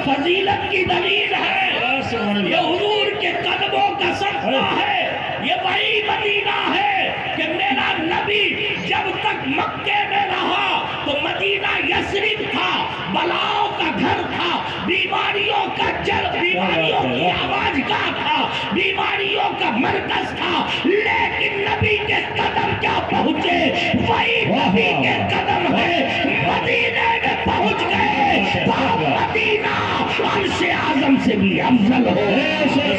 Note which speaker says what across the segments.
Speaker 1: فضیلت کی دلیل ہے، یہ حضور کے قدموں کا صدقہ ہے، یہ وہی مدینہ ہے کہ میرا نبی جب تک مکے میں رہا تو مدینہ یثرب تھا، بلاؤں کا گھر تھا، بیماریوں کا بیماریوں کی آواز گاہ تھا، بیماریوں کا مرکز تھا، لیکن نبی کے قدم کیا پہنچے؟ وہی نبی کے قدم ہے، مدینے میں پہنچ گئے، مدینہ عرش اعظم سے بھی افضل ہو۔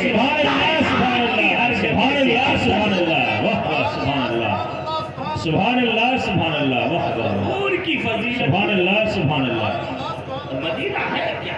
Speaker 2: سبحان اللہ سبحان اللہ سبحان اللہ سبحان اللہ سبحان اللہ وحدہ
Speaker 1: حضور کی فضیلت،
Speaker 2: سبحان اللہ سبحان اللہ۔
Speaker 1: مدینہ ہے کیا؟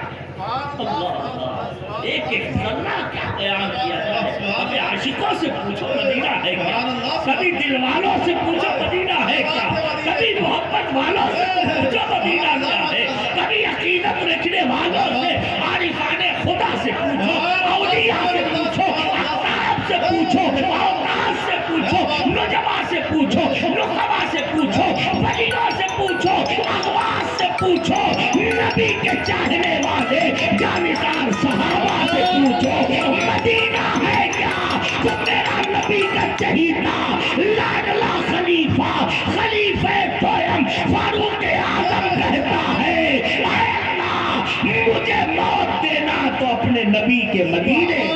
Speaker 1: اللہ ایک ایک ذرہ کیا بیان کیا ہے۔ ابھی عاشقوں سے پوچھو مدینہ ہے کیا، کبھی دل والوں سے پوچھو مدینہ ہے کیا، کبھی محبت والوں سے پوچھو مدینہ کیا ہے، کبھی عقیدت رکھنے والوں سے، عارفان خدا سے پوچھو، اولیاء سے پوچھو، اقطاب سے پوچھو، اوقات سے پوچھو، نجبا سے پوچھو، نخبا سے پوچھو، ولیوں سے پوچھو، اغواص سے پوچھو، نبی کے چاہنے والے جانکار صحابہ سے پوچھو، مدینہ ہے کیا؟ تو میرا نبی کا چہیتا لاڈلا خلیفہ، خلیفہ دویم فاروق اعظم کہتا ہے، اے اللہ مجھے موت دینا تو اپنے نبی کے مدینے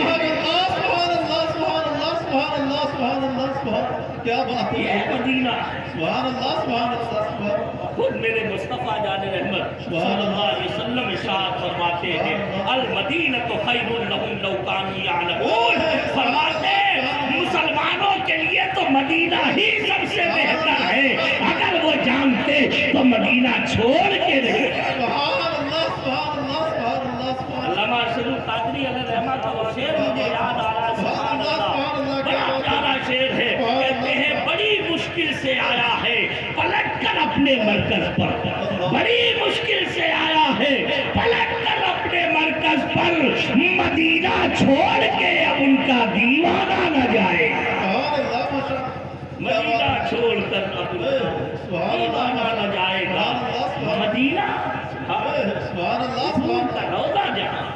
Speaker 2: کیا بات
Speaker 1: یہ ہے مدینہ۔
Speaker 2: سبحان اللہ سبحان اللہ سبحان
Speaker 1: خود میرے مصطفیٰ جان رحمت صلی اللہ علیہ وسلم ارشاد فرماتے ہیں، المدینہ خیر لہم لو کانوا یعلمون، فرماتے ہیں مسلمانوں کے لیے تو مدینہ ہی سب سے بہتر ہے، اگر وہ جانتے تو مدینہ چھوڑ کے نہیں۔ علامہ ارشد القادری علیہ رحمہ کا وہ شعر مجھے یاد آ رہا ہے، سبحان اللہ، بڑا پیارا شعر ہے، کہتے ہیں بڑی مشکل سے آیا ہے پلٹ کر اپنے مرکز پر، بڑی مشکل سے آیا ہے پلٹ کر اپنے مرکز پر، مدینہ چھوڑ کے اب ان کا دیوانہ نہ جائے، مدینہ چھوڑ کر اب ان کا دیوانہ نہ جائے گا، مدینہ حضور کا روضہ جہاں،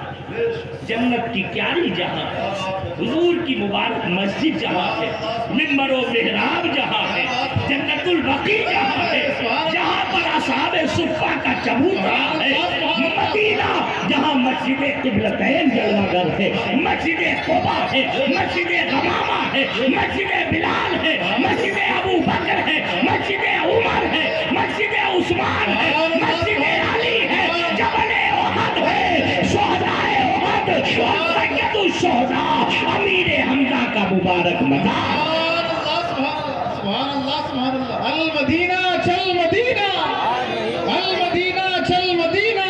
Speaker 1: جنت کی پیاری جہاں، حضور کی مبارک مسجد جہاں ہے، منبر و محراب جہاں ہے، جنت البقیع جہاں ہے، جہاں پر اصحاب صفہ کا چبوترا ہے، مدینہ جہاں مسجد قبلتین جلوہ گر ہے، مسجد قباء ہے، مسجد غمامہ ہے، مسجد بلال ہے، مسجد ابو بکر ہے، مسجد عمر ہے، مسجد عثمان ہے، مسجد علی ہے، جبل احد ہے، شہدائے احد اور سید الشہداء امیر حمزہ کا مبارک مزار۔
Speaker 2: سبحان اللہ سبحان اللہ۔ المدینہ چل مدینہ، المدینہ چل مدینہ،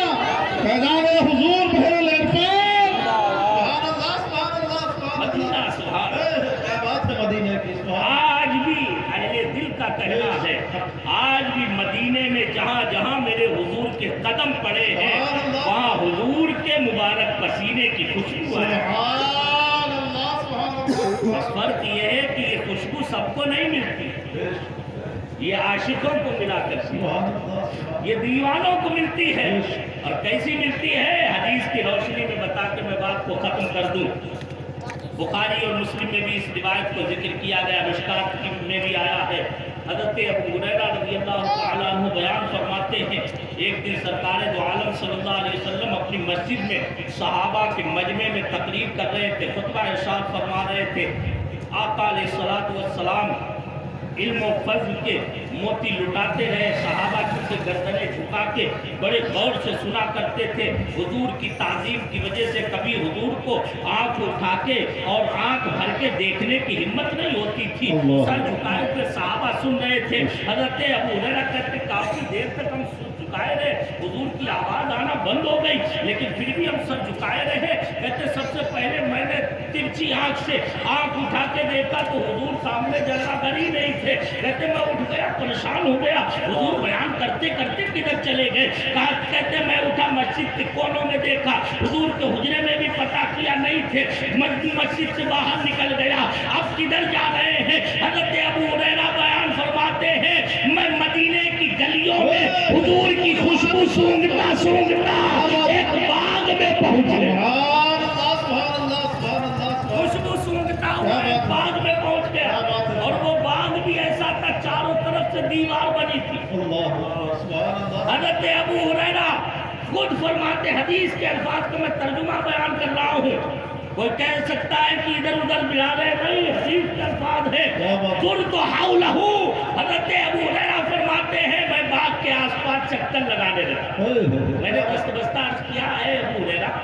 Speaker 2: فیضان حضور بحر العرفان۔ سبحان اللہ سبحان اللہ سبحان
Speaker 1: مدینہ سبحان اللہ۔
Speaker 2: کیا بات ہے مدینہ کی،
Speaker 1: آج بھی اہل دل کا کہنا ہے، آج بھی مدینے میں جہاں جہاں میرے حضور کے قدم پڑے ہیں وہاں حضور کے مبارک پسینے کی خوشبو ہے۔
Speaker 2: سبحان اللہ سبحان اللہ۔
Speaker 1: بس فرق یہ ہے کہ یہ خوشبو سب کو نہیں ملتی، یہ عاشقوں کو ملا کرتی ہے، یہ دیوانوں کو ملتی ہے، اور کیسی ملتی ہے حدیث کی روشنی میں بتا کے میں بات کو ختم کر دوں۔ بخاری اور مسلم میں بھی اس روایت کو ذکر کیا گیا، مشکات میں بھی آیا ہے، حضرت ابو ہریرہ رضی اللہ تعالیٰ عنہ بیان فرماتے ہیں، ایک دن سرکار دو عالم صلی اللہ علیہ وسلم اپنی مسجد میں صحابہ کے مجمع میں تقریر کر رہے تھے، خطبہ ارشاد فرما رہے تھے، آقا علیہ الصلوۃ والسلام علم و فضل کے موتی لٹاتے رہے، صحابہ کی گردنیں جھکا کے بڑے غور سے سنا کرتے تھے، حضور کی تعظیم کی وجہ سے کبھی حضور کو آنکھ اٹھا کے اور آنکھ بھر کے دیکھنے کی ہمت نہیں ہوتی تھی، سر جھکائے ہوئے صحابہ سن رہے تھے۔ حضرت ابو ہریرہ کہتے کافی دیر تک ہم جھکائے رہے، حضور کی آواز آنا بند ہو گئی لیکن پھر بھی ہم سر جھکائے رہے، کہتے سب سے پہلے میں نے ترچھی آنکھ سے آنکھ اٹھا کے دیکھا تو حضور سامنے جلوہ گر ہی نہیں تھے، کہتے میں اٹھ گیا، پریشان ہو گیا، حضور بیان کرتے کرتے کدھر چلے گئے، کہتے میں اٹھا مسجد کے کونوں میں دیکھا، حضور کے حجرے میں بھی پتہ کیا نہیں تھے، مسجد سے باہر نکل گیا، اب کدھر جا رہے ہیں؟ حضرت ابو ہریرہ بیان فرماتے ہیں میں مدینے کی گلیوں میں حضور کی خوشبو سونگتا سونگتا ایک باغ میں پہنچ گئے،
Speaker 2: سبحان اللہ سبحان اللہ سبحان اللہ سبحان
Speaker 1: خوشبو سونگھتا ہوا ایک باغ میں پہنچ گیا، اور وہ باغ بھی ایسا تھا چاروں طرف سے دیوار بنی تھی۔
Speaker 2: اللہ سبحان اللہ
Speaker 1: حضرت ابو ہریرہ خود فرماتے، حدیث کے الفاظ کو میں ترجمہ بیان کر رہا ہوں، کوئی کہہ سکتا ہے کہ ادھر ادھر ملا رہے، نہیں، حدیث کے الفاظ ہے، ترت حولہ، حضرت ابو ہریرہ فرماتے ہیں میں باغ کے آس پاس چکر لگانے لگا۔ میں نے بستہ عرض کیا ہے ابو ہریرہ،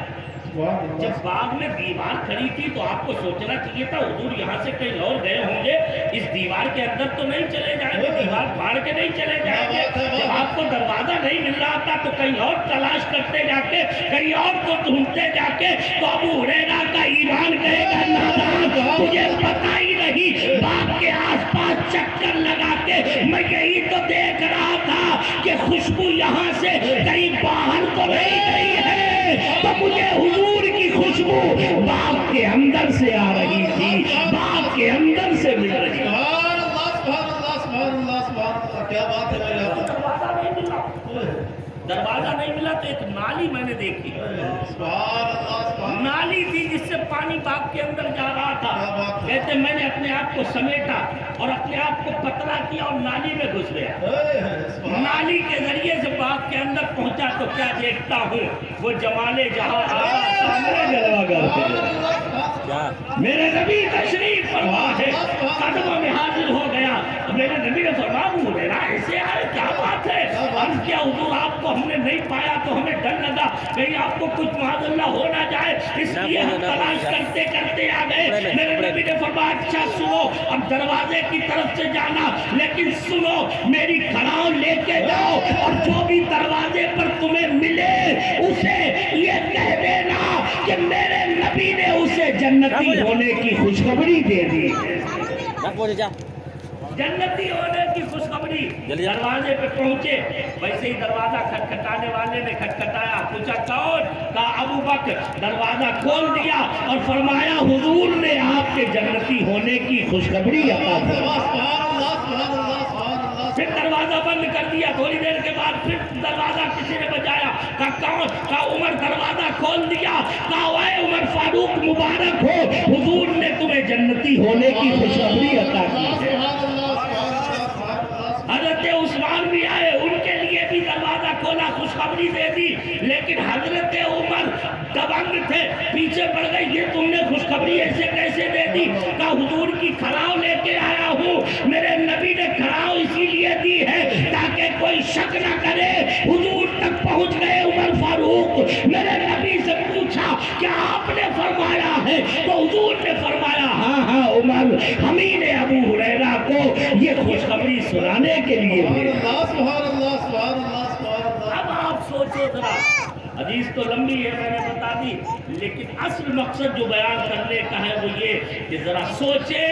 Speaker 1: جب باغ میں دیوار کھڑی تھی تو آپ کو سوچنا چاہیے تھا حضور یہاں سے کہیں اور گئے ہوں گے، اس دیوار کے اندر تو نہیں چلے جائیں گے، دیوار پھاڑ کے نہیں چلے جائیں گے، جب آپ کو دروازہ نہیں مل رہا تھا تو کہیں اور تلاش کرتے جا کے، کہیں اور کو ڈھونڈتے جا کے، تو ابو ہریرہ کا ایمان کہے گا نادان تجھے پتہ ہی نہیں، باغ کے آس پاس چکر لگا کے میں یہی تو دیکھ رہا تھا کہ خوشبو یہاں سے کہیں باہر تو نہیں گئی ہے، تو مجھے حضور کی خوشبو باغ کے اندر سے آ رہی تھی، باغ کے اندر سے مل رہی تھی۔
Speaker 2: سبحان اللہ سبحان اللہ سبحان اللہ سبحان اللہ، کیا بات ہے بھائی آپ،
Speaker 1: دروازہ نہیں ملا، دروازہ نہیں ملا تو ایک نالی میں نے دیکھی،
Speaker 2: سبحان اللہ سبحان
Speaker 1: نالی تھی جس سے پانی باغ کے اندر جا رہا تھا۔ کہتے میں نے اپنے آپ کو سمیٹا اور اپنے آپ کو پتلا کیا اور نالی میں گھس گیا،
Speaker 2: اللہ،
Speaker 1: نالی کے ذریعے سے باغ کے اندر پہنچا تو کیا دیکھتا ہوں، وہ جمال جہاں آیا سامنے جلوہ گر، میرے نبی تشریف فرما ہے، قدموں میں حاضر ہو گیا، میرے نبی نے فرمایا ابو ہریرہ ایسے آئے، کیا بات ہے؟ عرض کیا حضور آپ کو ہم نے نہیں پایا تو ہمیں ڈر لگا کہیں آپ کو کچھ معاذ اللہ ہو نہ جائے، اس لیے ہم تلاش کرتے کرتے آ گئے۔ میرے نبی نے فرمایا اچھا سنو، اب دروازے کی طرف سے جانا، لیکن سنو میری کھڑاؤ لے کے جاؤ، اور جو بھی دروازے پر تمہیں ملے اسے یہ کہہ دینا کہ میرے نبی نے اسے جنتی ہونے کی خوشخبری دے دی، جنتی ہونے کی خوشخبری۔ دروازے پہ پہنچے، ویسے ہی دروازہ کھٹکھٹانے والے نے کھٹکھٹایا، پوچھا کون؟ کہا ابو بکر، دروازہ کھول دیا اور فرمایا حضور نے آپ کے جنتی ہونے کی خوشخبری عطا فرمائی۔
Speaker 2: سبحان اللہ سبحان اللہ سبحان اللہ،
Speaker 1: پھر دروازہ بند کر دیا، تھوڑی دیر کے بعد پھر دروازہ کسی نے بجایا، کہا کون؟ کہا عمر، دروازہ کھول دیا، کہا اے عمر فاروق مبارک ہو، حضور نے تمہیں جنتی ہونے کی خوشخبری عطا کی ہے۔
Speaker 2: سبحان اللہ سبحان اللہ سبحان اللہ،
Speaker 1: حضرت عثمان بھی آئے، ان کے لیے بھی دروازہ کھولا، خوشخبری دے دی، لیکن حضرت عمر دبنگ تھے، پیچھے پڑ گئے، یہ تم نے خوشخبری ایسے کیسے دے دی؟ کہا حضور کی کھڑاؤ لے کے آیا ہوں، میرے نبی نے کھڑاؤ اسی لیے دی ہے تاکہ کوئی شک نہ کرے، حضور تک پہنچ گئے عمر فاروق۔ میرے نبی سے پوچھا کیا آپ نے فرمایا ہے؟ تو حضور نے فرمایا ہاں ہاں عمر، ہم ہی نے ابو ہریرہ کو یہ خوشخبری سنانے کے لیے بھیجا۔
Speaker 2: سبحان اللہ سبحان اللہ سبحان اللہ۔
Speaker 1: اب آپ سوچو ذرا، حدیث تو لمبی ہے میں نے بتا دی، لیکن اصل مقصد جو بیان کرنے کا ہے وہ یہ کہ ذرا سوچے،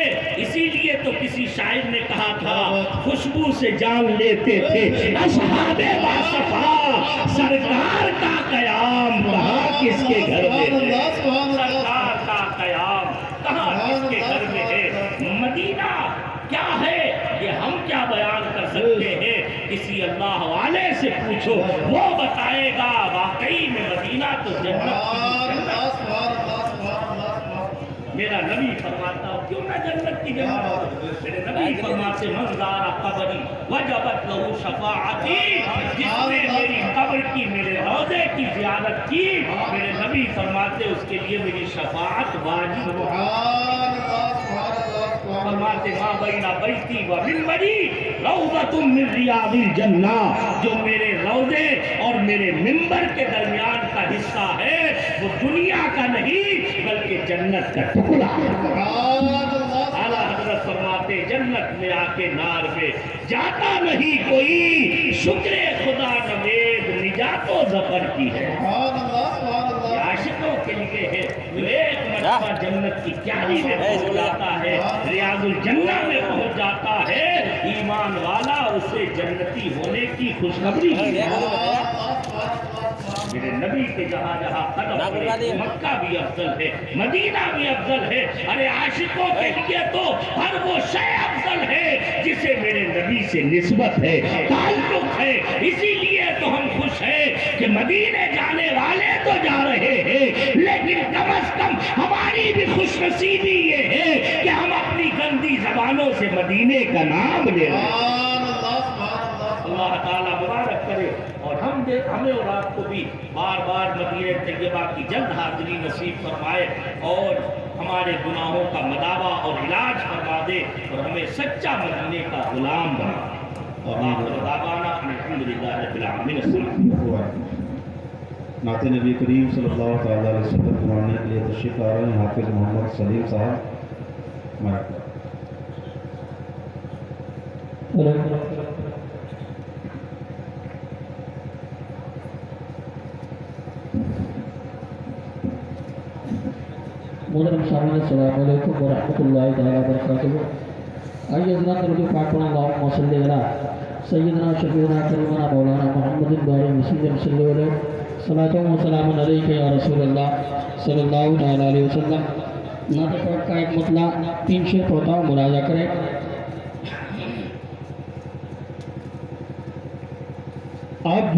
Speaker 1: اسی لیے تو کسی شاعر نے کہا تھا خوشبو سے جان لیتے تھے اصحاب باصفا، سرکار کا قیام کہاں کس کے گھر میں ہے، سرکار کا قیام کہاں کس کے گھر میں ہے، مدینہ کیا ہے یہ ہم کیا بیان کر سکتے ہیں، کسی اللہ والے سے پوچھو وہ بتائے گا، واقعی میں مدینہ تو جنت کی جنت۔ میرا نبی فرماتا ہوں کیوں نہ جنت کی جنت، میرے نبی فرماتے من زار قبری وجبت لہو شفاعتی، جس نے میری قبر کی، میرے روضے کی زیارت کی، میرے نبی فرماتے اس کے لیے میری شفاعت واجب ہے۔ فرماتے ماں بین بیتی و منبری روضۃ من ریاض الجنہ، جو میرے روضے اور میرے منبر کے درمیان کا حصہ ہے وہ دنیا کا نہیں بلکہ جنت کا ٹکڑا ہے۔ اعلیٰ حضرت فرماتے جنت میں آ کے نار میں جاتا نہیں کوئی، شکر خدا نوید نجات و ظفر کی ہے۔ یہ عاشقوں کے لیے ہے، جو ایک مرتبہ جنت کی کیاری میں پہنچ جاتا ہے، ریاض الجنہ میں پہنچ جاتا ہے، ایمان والا اسے جنتی ہونے کی خوشخبری ہے۔ میرے نبی کے جہاں جہاں قدم پڑے، مکہ بھی افضل ہے، مدینہ بھی افضل ہے، ارے عاشقوں کے لیے تو ہر وہ شے افضل ہے جسے میرے نبی سے نسبت ہے، تعلق ہے، اسی لیے تو ہم خوش ہیں کہ مدینے جانے والے تو جا رہے ہیں، لیکن کم از کم ہماری بھی خوش نصیبی یہ ہے کہ ہم اپنی گندی زبانوں سے مدینے کا نام لے رہے ہیں۔ اللہ تعالیٰ مبارک کرے اور ہمیں اور آپ کو بھی بار بار مدینہ طیبہ کی جلد حاضری نصیب فرمائے اور ہمارے گناہوں کا مداوع اور علاج فرما دے اور ہمیں سچا مدینے کا غلام بنا دے۔ اور آخر دعوانا الحمدللہ رب العالمین۔
Speaker 2: نعت نبی کریم صلی اللہ تعالیٰ علیہ وسلم پڑھانے کے لیے تشریف لا رہے ہیں حافظ محمد سلیم صاحب۔
Speaker 3: محترم سامعین السلام علیکم ورحمۃ اللہ تعالیٰ وبرکاتہ۔ آئیے حضرات درود پاک پڑھیں، اللہم صلی علی سیدنا شفیعنا کریمنا مولانا محمد بارئ وسلم صلی علیہ صلاۃ و سلام علیک یا رسول اللہ صلی اللہ تعالیٰ علیہ وسلم۔ نعت پاک کا ایک مطلع 3 شعر ہوتا ہے، مراجعہ کریں۔ اب